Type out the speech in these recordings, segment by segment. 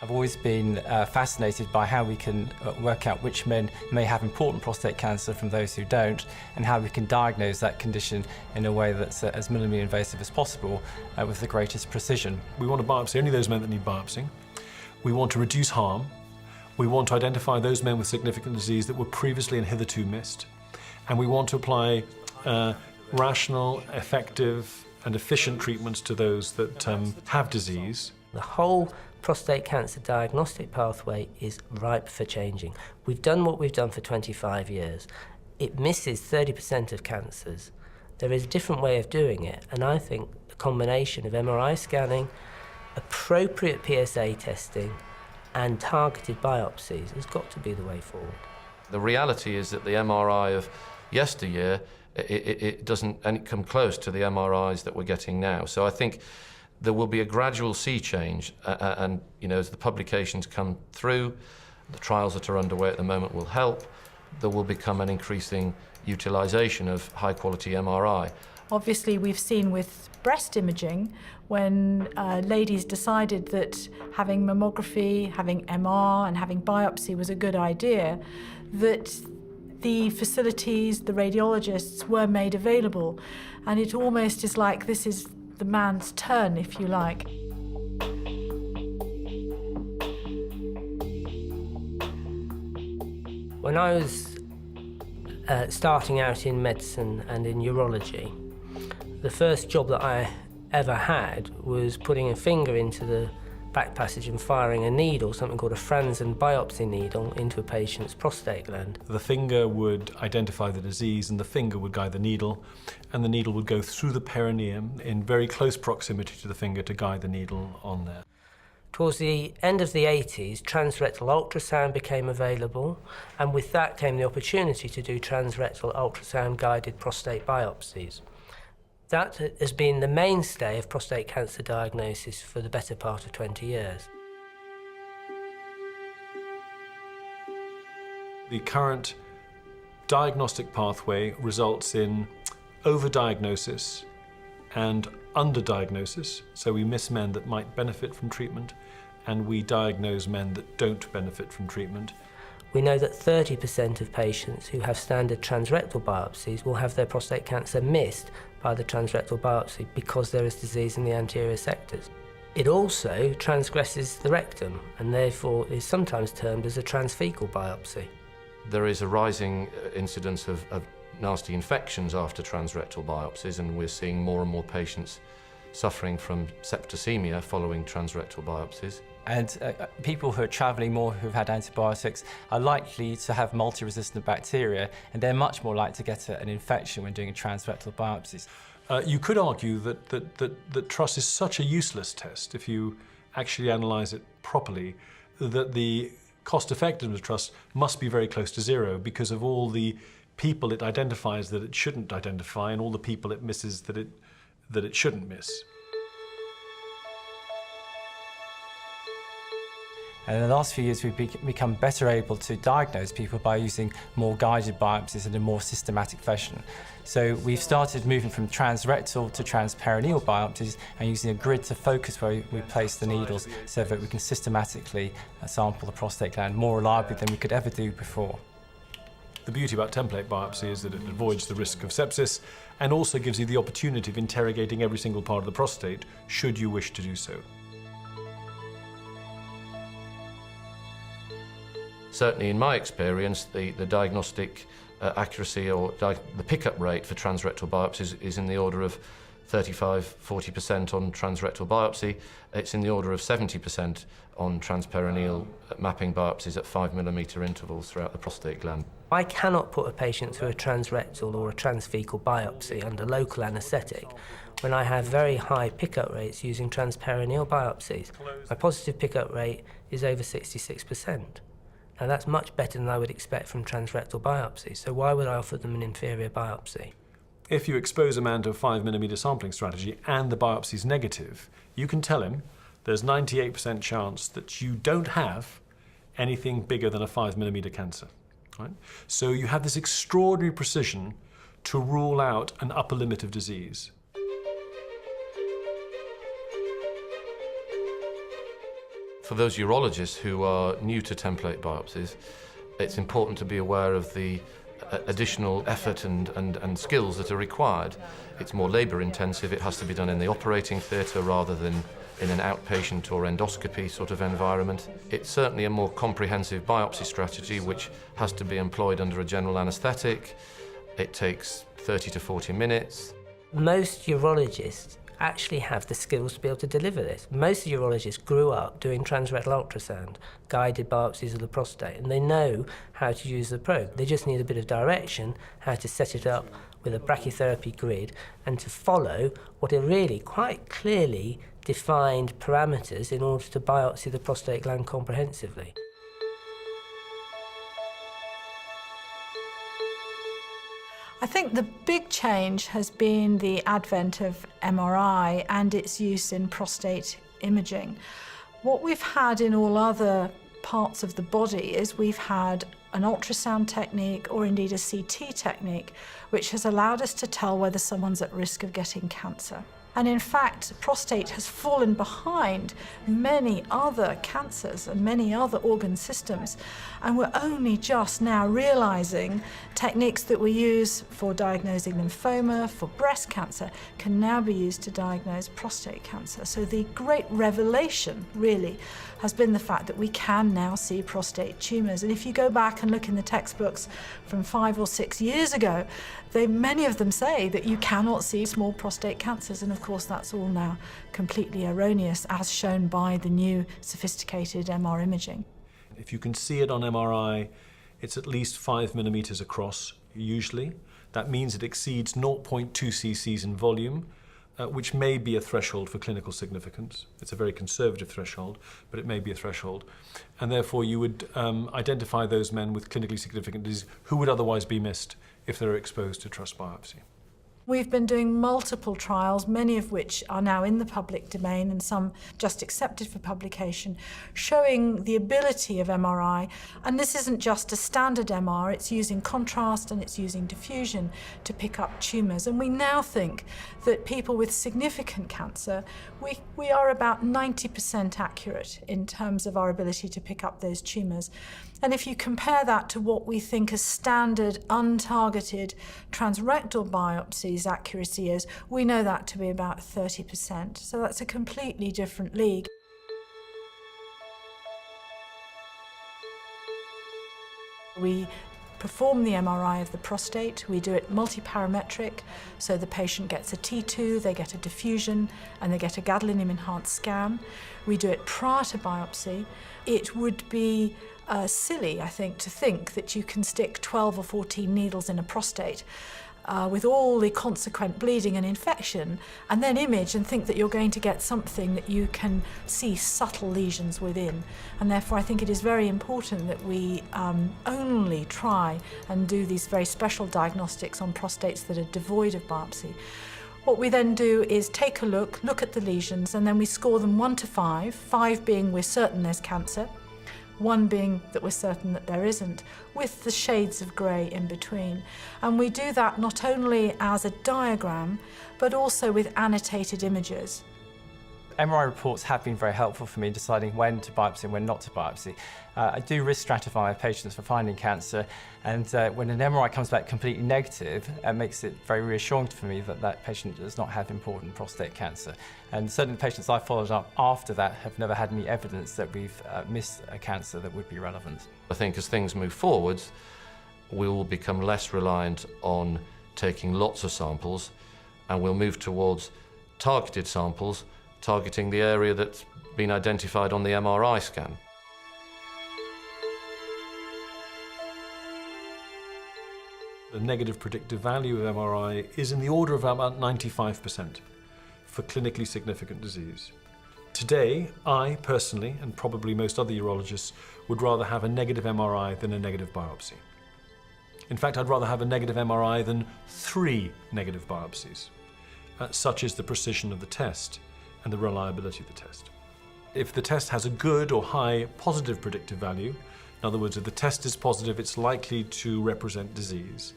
I've always been fascinated by how we can work out which men may have important prostate cancer from those who don't, and how we can diagnose that condition in a way that's as minimally invasive as possible with the greatest precision. We want to biopsy only those men that need biopsying. We want to reduce harm. We want to identify those men with significant disease that were previously and hitherto missed. And we want to apply rational, effective and efficient treatments to those that have disease. The whole prostate cancer diagnostic pathway is ripe for changing. We've done what we've done for 25 years. It misses 30% of cancers. There is a different way of doing it, and I think the combination of MRI scanning, appropriate PSA testing, and targeted biopsies has got to be the way forward. The reality is that the MRI of yesteryear, it doesn't come close to the MRIs that we're getting now. So I think there will be a gradual sea change, and as the publications come through, the trials that are underway at the moment will help. There will become an increasing utilisation of high-quality MRI. Obviously, we've seen with breast imaging, when ladies decided that having mammography, having MR and having biopsy was a good idea, that the facilities, the radiologists were made available. And it almost is like this is the man's turn, if you like. When I was starting out in medicine and in urology, the first job that I ever had was putting a finger into the back passage and firing a needle, something called a Franzen biopsy needle, into a patient's prostate gland. The finger would identify the disease and the finger would guide the needle, and the needle would go through the perineum in very close proximity to the finger to guide the needle on there. Towards the end of the 80s, transrectal ultrasound became available, and with that came the opportunity to do transrectal ultrasound-guided prostate biopsies. That has been the mainstay of prostate cancer diagnosis for the better part of 20 years. The current diagnostic pathway results in overdiagnosis and underdiagnosis, so we miss men that might benefit from treatment, and we diagnose men that don't benefit from treatment. We know that 30% of patients who have standard transrectal biopsies will have their prostate cancer missed by the transrectal biopsy because there is disease in the anterior sectors. It also transgresses the rectum and therefore is sometimes termed as a transfecal biopsy. There is a rising incidence of nasty infections after transrectal biopsies, and we're seeing more and more patients suffering from septicemia following transrectal biopsies. And people who are travelling more, who've had antibiotics, are likely to have multi-resistant bacteria, and they're much more likely to get an infection when doing transrectal biopsies. You could argue that TRUS is such a useless test, if you actually analyse it properly, that the cost effectiveness of TRUS must be very close to zero because of all the people it identifies that it shouldn't identify and all the people it misses that it shouldn't miss. And in the last few years, we've become better able to diagnose people by using more guided biopsies in a more systematic fashion. So we've started moving from transrectal to transperineal biopsies and using a grid to focus where we place the needles so that we can systematically sample the prostate gland more reliably than we could ever do before. The beauty about template biopsy is that it avoids the risk of sepsis and also gives you the opportunity of interrogating every single part of the prostate, should you wish to do so. Certainly in my experience, the diagnostic accuracy or the pickup rate for transrectal biopsies is in the order of 35–40% on transrectal biopsy. It's in the order of 70% on transperineal mapping biopsies at 5mm intervals throughout the prostate gland. I cannot put a patient through a transrectal or a transfecal biopsy under local anaesthetic when I have very high pickup rates using transperineal biopsies. My positive pickup rate is over 66%. Now that's much better than I would expect from transrectal biopsy, so why would I offer them an inferior biopsy? If you expose a man to a 5mm sampling strategy and the biopsy is negative, you can tell him there's 98% chance that you don't have anything bigger than a 5mm cancer. Right? So you have this extraordinary precision to rule out an upper limit of For those urologists who are new to template biopsies, it's important to be aware of the additional effort and skills that are required. It's more labour intensive, it has to be done in the operating theatre rather than in an outpatient or endoscopy sort of environment. It's certainly a more comprehensive biopsy strategy which has to be employed under a general anaesthetic. It takes 30 to 40 minutes. Most urologists actually have the skills to be able to deliver this. Most urologists grew up doing transrectal ultrasound, guided biopsies of the prostate, and they know how to use the probe. They just need a bit of direction, how to set it up with a brachytherapy grid, and to follow what are really quite clearly defined parameters in order to biopsy the prostate gland comprehensively. I think the big change has been the advent of MRI and its use in prostate imaging. What we've had in all other parts of the body is we've had an ultrasound technique or indeed a CT technique which has allowed us to tell whether someone's at risk of getting cancer. And in fact, prostate has fallen behind many other cancers and many other organ systems. And we're only just now realizing techniques that we use for diagnosing lymphoma, for breast cancer, can now be used to diagnose prostate cancer. So the great revelation, really, has been the fact that we can now see prostate tumours. And if you go back and look in the textbooks from 5 or 6 years ago, many of them say that you cannot see small prostate cancers, and of course that's all now completely erroneous, as shown by the new sophisticated MR imaging. If you can see it on MRI, it's at least 5 millimeters across, usually. That means it exceeds 0.2 cc's in volume, which may be a threshold for clinical significance. It's a very conservative threshold, but it may be a threshold. And therefore you would identify those men with clinically significant disease who would otherwise be missed if they're exposed to truss biopsy. We've been doing multiple trials, many of which are now in the public domain and some just accepted for publication, showing the ability of MRI. And this isn't just a standard MR, it's using contrast and it's using diffusion to pick up tumours. And we now think that people with significant cancer, we are about 90% accurate in terms of our ability to pick up those tumours. And if you compare that to what we think a standard untargeted transrectal biopsy's accuracy is, we know that to be about 30%. So that's a completely different league. We perform the MRI of the prostate. We do it multiparametric, so the patient gets a T2, they get a diffusion, and they get a gadolinium-enhanced scan. We do it prior to biopsy. It would be silly, I think, to think that you can stick 12 or 14 needles in a prostate with all the consequent bleeding and infection, and then image and think that you're going to get something that you can see subtle lesions within. And therefore I think it is very important that we only try and do these very special diagnostics on prostates that are devoid of biopsy. What we then do is take a look at the lesions, and then we score them 1 to 5, 5 being we're certain there's cancer, 1 being that we're certain that there isn't, with the shades of grey in between. And we do that not only as a diagram, but also with annotated images. MRI reports have been very helpful for me in deciding when to biopsy and when not to biopsy. I do risk stratify my patients for finding cancer, and when an MRI comes back completely negative, it makes it very reassuring for me that that patient does not have important prostate cancer. And certainly the patients I followed up after that have never had any evidence that we've missed a cancer that would be relevant. I think as things move forwards, we will become less reliant on taking lots of samples, and we'll move towards targeted samples, targeting the area that's been identified on the MRI scan. The negative predictive value of MRI is in the order of about 95% for clinically significant disease. Today, I personally, and probably most other urologists, would rather have a negative MRI than a negative biopsy. In fact, I'd rather have a negative MRI than 3 negative biopsies. Such is the precision of the test and the reliability of the test. If the test has a good or high positive predictive value, in other words, if the test is positive, it's likely to represent disease,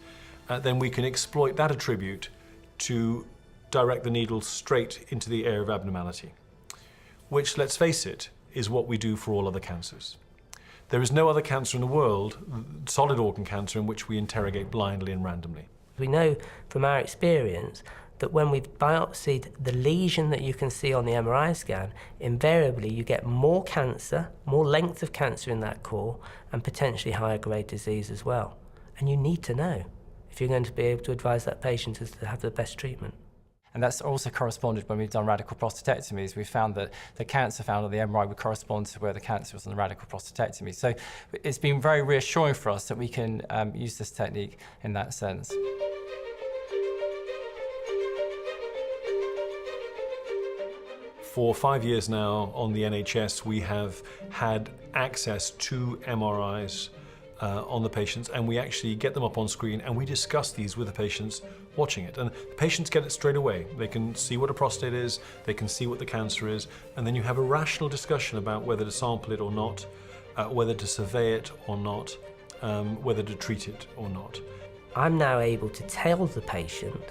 then we can exploit that attribute to direct the needle straight into the area of abnormality, which, let's face it, is what we do for all other cancers. There is no other cancer in the world, solid organ cancer, in which we interrogate blindly and randomly. We know from our experience that when we've biopsied the lesion that you can see on the MRI scan, invariably you get more cancer, more length of cancer in that core, and potentially higher grade disease as well. And you need to know if you're going to be able to advise that patient as to have the best treatment. And that's also corresponded when we've done radical prostatectomies. We found that the cancer found on the MRI would correspond to where the cancer was on the radical prostatectomy. So it's been very reassuring for us that we can use this technique in that sense. For 5 years now on the NHS, we have had access to MRIs on the patients, and we actually get them up on screen and we discuss these with the patients watching it. And the patients get it straight away. They can see what a prostate is, they can see what the cancer is, and then you have a rational discussion about whether to sample it or not, whether to survey it or not, whether to treat it or not. I'm now able to tell the patient,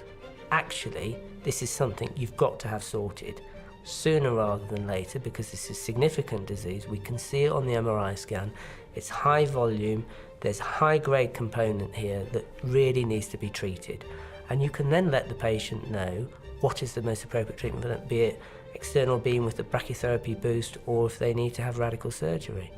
actually, this is something you've got to have sorted sooner rather than later, because this is significant disease. We can see it on the MRI scan. It's high volume, there's a high grade component here that really needs to be treated. And you can then let the patient know what is the most appropriate treatment for them, be it external beam with the brachytherapy boost, or if they need to have radical surgery.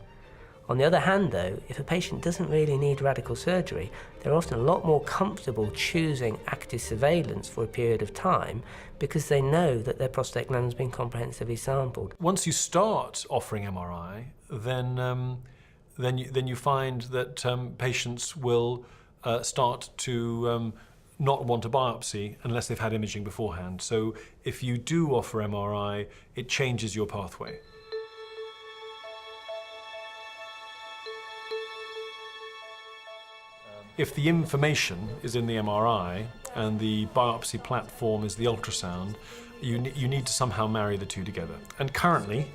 On the other hand though, if a patient doesn't really need radical surgery, they're often a lot more comfortable choosing active surveillance for a period of time because they know that their prostate gland has been comprehensively sampled. Once you start offering MRI, then you find that patients will start to not want a biopsy unless they've had imaging beforehand. So if you do offer MRI, it changes your pathway. If the information is in the MRI and the biopsy platform is the ultrasound, you need to somehow marry the two together. And currently,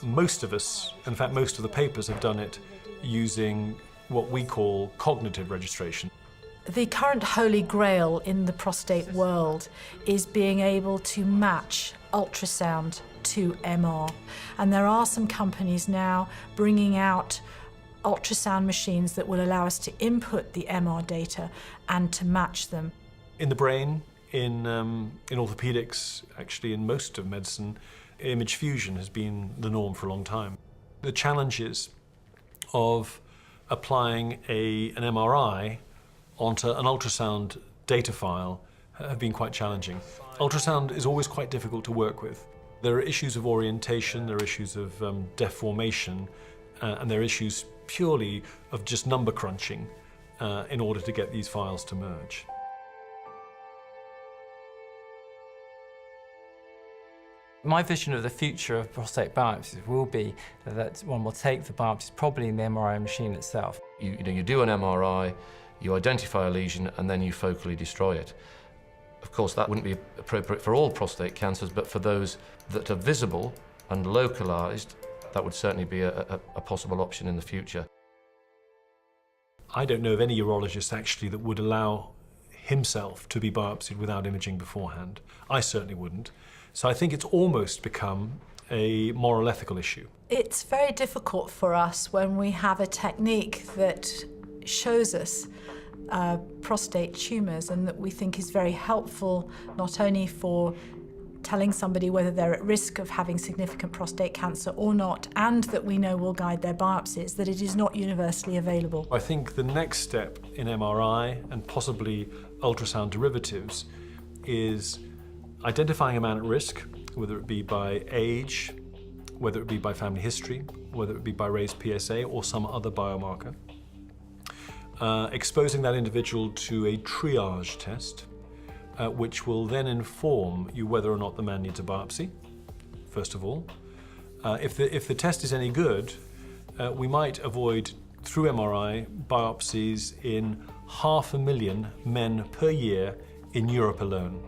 most of us, in fact most of the papers, have done it using what we call cognitive registration. The current holy grail in the prostate world is being able to match ultrasound to MR. And there are some companies now bringing out ultrasound machines that will allow us to input the MR data and to match them. In the brain, in orthopedics, actually in most of medicine, image fusion has been the norm for a long time. The challenges of applying an MRI onto an ultrasound data file have been quite challenging. Ultrasound is always quite difficult to work with. There are issues of orientation, there are issues of deformation, and there are issues purely of just number crunching in order to get these files to merge. My vision of the future of prostate biopsies will be that one will take the biopsies probably in the MRI machine itself. You do an MRI, you identify a lesion, and then you focally destroy it. Of course, that wouldn't be appropriate for all prostate cancers, but for those that are visible and localized, that would certainly be a possible option in the future. I don't know of any urologist actually that would allow himself to be biopsied without imaging beforehand. I certainly wouldn't. So I think it's almost become a moral ethical issue. It's very difficult for us when we have a technique that shows us prostate tumours and that we think is very helpful not only for telling somebody whether they're at risk of having significant prostate cancer or not, and that we know will guide their biopsies, that it is not universally available. I think the next step in MRI and possibly ultrasound derivatives is identifying a man at risk, whether it be by age, whether it be by family history, whether it be by raised PSA or some other biomarker, exposing that individual to a triage test, which will then inform you whether or not the man needs a biopsy, first of all. If the test is any good, we might avoid, through MRI, biopsies in 500,000 men per year in Europe alone.